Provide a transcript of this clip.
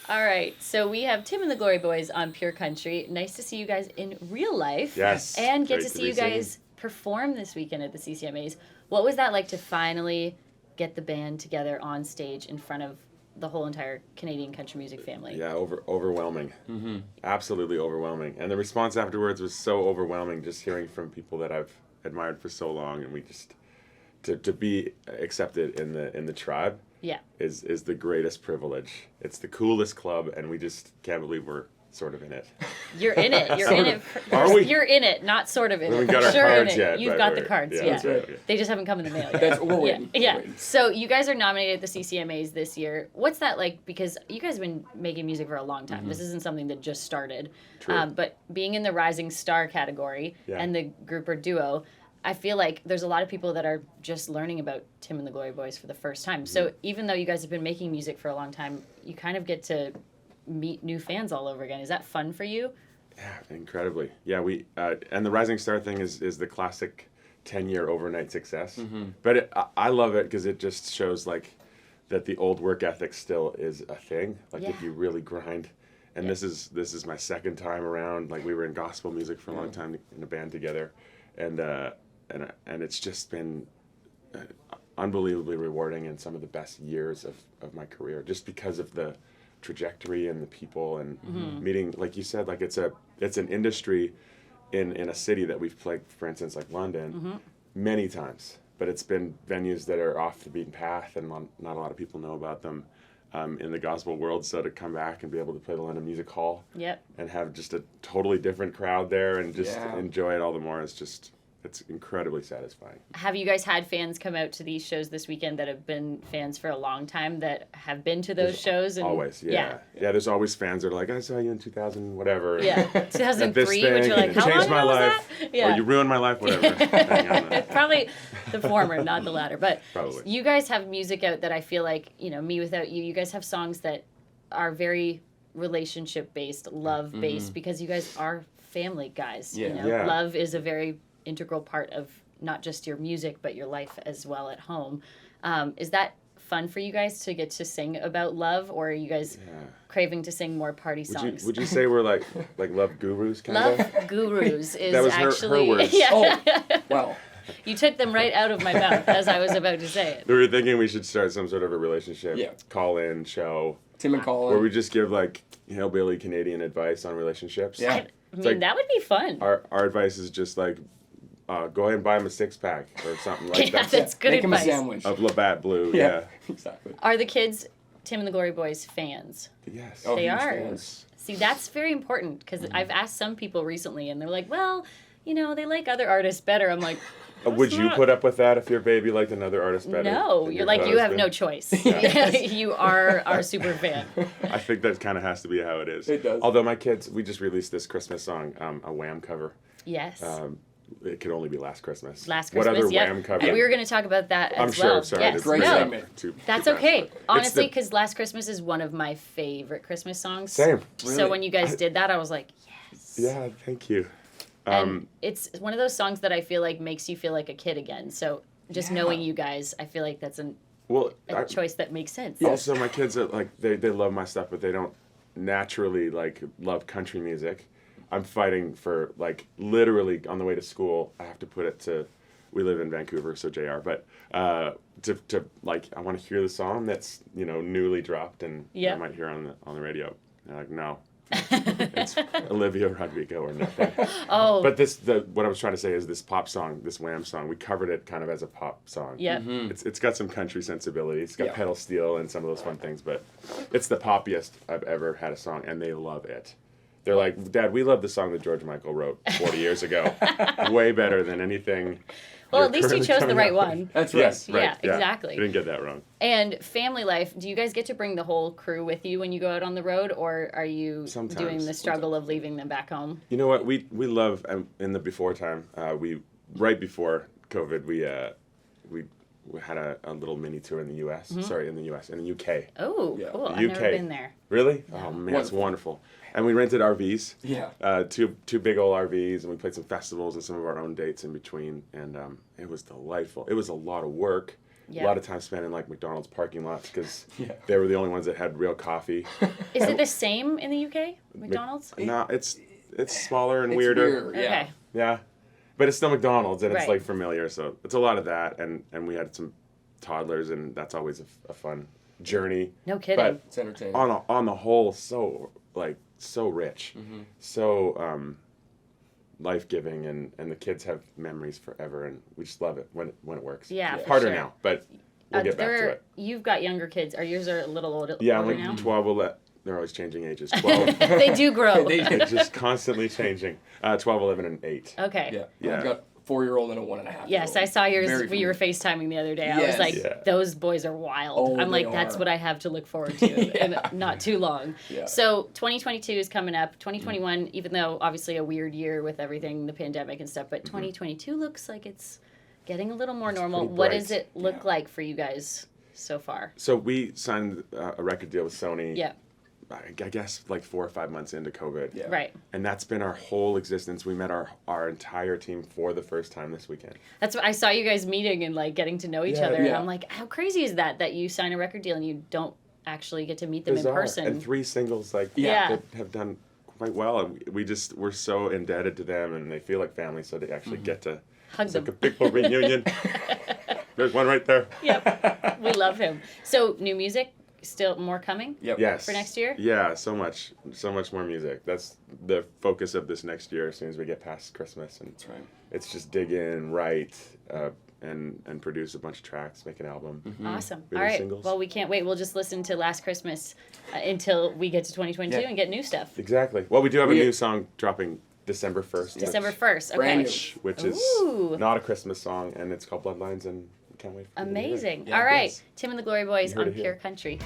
All right, so we have Tim and the Glory Boys on Pure Country. Nice to see you guys in real life. Yes. And get Great to to see be you guys perform this weekend at the CCMAs. What was that like to finally get the band together on stage in front of the whole entire Canadian country music family? Yeah, overwhelming. Absolutely overwhelming. And the response afterwards was so overwhelming, just hearing from people that I've admired for so long, and we just to be accepted in the tribe Yeah. is the greatest privilege. It's the coolest club, and we just can't believe we're sort of in it. You're in it. You're Sort in of. it. Are we? You're in it, not sort of in We it. haven't got our Sure cards in it. yet, You've but got we're- the cards, yeah, yeah. that's right, okay. They just haven't come in the mail yet. We're waiting. Yeah. We're waiting. So you guys are nominated at the CCMAs this year. What's that like? Because you guys have been making music for a long time. This isn't something that just started. True. But being in the Rising Star category Yeah. and the group or duo, I feel like there's a lot of people that are just learning about Tim and the Glory Boys for the first time. So even though you guys have been making music for a long time, you kind of get to meet new fans all over again. Is that fun for you? Yeah, incredibly. Yeah, we and the Rising Star thing is the classic 10-year overnight success. But I love it because it just shows like that the old work ethic still is a thing. Like if Yeah. you really grind. And this is my second time around. Like we were in gospel music for a long time in a band together, and it's just been unbelievably rewarding and some of the best years of my career, just because of the trajectory and the people and meeting, like you said, like it's an industry in a city that we've played, for instance, like London, many times, but it's been venues that are off the beaten path and not a lot of people know about them in the gospel world. So to come back and be able to play the London Music Hall Yep. and have just a totally different crowd there and just Yeah. enjoy it all the more is just, it's incredibly satisfying. Have you guys had fans come out to these shows this weekend that have been fans for a long time that have been to those shows? And Always, yeah. There's always fans that are like, I saw you in 2000, whatever. Yeah, At this 2003, thing, which you're like, and it how long changed my ago was life, that? Yeah. or you ruined my life, whatever. Depending on that. Probably the former, not the latter. But Probably. you guys have music out that I feel like, Me Without You, you guys have songs that are very relationship-based, love-based, because you guys are family guys. Yeah. Yeah. Love is a very integral part of not just your music, but your life as well at home. Is that fun for you guys to get to sing about love, or are you guys craving to sing more party songs? Would you say we're like love gurus kind Love of? gurus is That was her actually words. Yeah. Oh, wow. You took them right out of my mouth as I was about to say it. We were thinking we should start some sort of a relationship call-in show Tim and Colin. where we just give like hillbilly Canadian advice on relationships. Yeah. I mean, like- that would be fun. Our advice is just like, go ahead and buy him a 6-pack or something like Yeah, that. that's good Make him a advice. sandwich. Of Labatt Blue, yeah. Exactly. Are the kids Tim and the Glory Boys fans? Yes. Oh, They huge are. fans. See, that's very important because I've asked some people recently and they're like, well, they like other artists better. I'm like, Would you not- put up with that if your baby liked another artist better? no. than You're your like, you have husband? no choice. You are our super fan. I think that kind of has to be how it is. It does. Although my kids, we just released this Christmas song, a Wham cover. Yes. It could only be Last Christmas. Last What Christmas, other yeah. Wham cover? And we were going to talk about that as I'm well. sure. Sorry, Yes. Great no, segment. that's okay. Honestly, because Last Christmas is one of my favorite Christmas songs. Same. So Really? when you guys did that, I was like, yes. Yeah, thank you. And it's one of those songs that I feel like makes you feel like a kid again. So just knowing you guys, I feel like that's a choice that makes sense. Also, my kids are like they love my stuff, but they don't naturally like love country music. I'm fighting for like literally on the way to school. I have to put it to. We live in Vancouver, so JR. But to like, I want to hear the song that's newly dropped and I might hear on the radio. And they're like, no, it's Olivia Rodrigo or nothing. Oh. But what I was trying to say is this pop song, this Wham song, we covered it kind of as a pop song. Yeah. It's got some country sensibility. It's got Yeah. pedal steel and some of those fun things, but it's the poppiest I've ever had a song, and they love it. They're like, Dad, we love the song that George Michael wrote 40 years ago. Way better than anything. Well, you're at least you currently chose the coming right out one. with. That's right. Yes, right. Yeah, exactly. You didn't get that wrong. And family life, do you guys get to bring the whole crew with you when you go out on the road, or are you Sometimes. doing the struggle of leaving them back home? You know what? We love in the before time. Right before COVID, we had a little mini tour in the U.S. Sorry, in the U.S. in the U.K. Oh, Yeah. cool. I've UK. never been there. Really? Oh man, it's wonderful. And we rented RVs. Yeah. Two big old RVs, and we played some festivals and some of our own dates in between, and it was delightful. It was a lot of work, Yeah. A lot of time spent in like McDonald's parking lots because Yeah. they were the only ones that had real coffee. Is it the same in the UK? McDonald's? No, it's smaller and It's weirder. weird, yeah. Okay. Yeah, but it's still McDonald's and it's Right. like familiar, so it's a lot of that. And we had some toddlers, and that's always a fun journey. No kidding. But It's entertaining. on the whole, so rich, Mm-hmm. so life giving, and the kids have memories forever, and we just love it when it works. Yeah, for harder sure. now, but we'll get back to it. You've got younger kids. Are yours a little older, Yeah, I'm older like now? 12. They're always changing ages. 12. They do grow. They're just constantly changing. 12, 11, and 8. Okay. Yeah. Yeah. I've got a 4-year-old and a 1.5-year-old. Yes, I saw yours Very when you were familiar. FaceTiming the other day. I was Yes. like, Yeah. those boys are wild. Oh, I'm like, they that's are. what I have to look forward to in not too long. Yeah. So 2022 is coming up. 2021, even though obviously a weird year with everything, the pandemic and stuff, but 2022 looks like it's getting a little more normal. pretty What bright. does it look Yeah. like for you guys so far? So we signed a record deal with Sony. Yeah, I guess like 4 or 5 months into COVID. Yeah. right. And that's been our whole existence. We met our entire team for the first time this weekend. That's what I saw you guys meeting and like getting to know each Yeah, other. And yeah. I'm like, how crazy is that you sign a record deal and you don't actually get to meet them Bizarre. in person? And 3 singles Yeah. that have done quite well, and we're so indebted to them, and they feel like family, so they actually get to Hug it's them. like a big little reunion. There's one right there. Yep. We love him. So new music, still more coming? Yep. Yes. For next year? Yeah, so much more music. That's the focus of this next year. As soon as we get past Christmas, and That's right. it's just dig in, write, and produce a bunch of tracks, make an album. Awesome. Release All right. singles. Well, we can't wait. We'll just listen to Last Christmas until we get to 2022 Yeah. and get new stuff. Exactly. Well, we do have a We- new song dropping December 1st. December 1st. Okay. Brand new. Which is Ooh. not a Christmas song, and it's called Bloodlines, and we can't wait for you to hear it. Amazing. Yeah, All right. yes. Tim and the Glory Boys You heard on it here. Pure Country.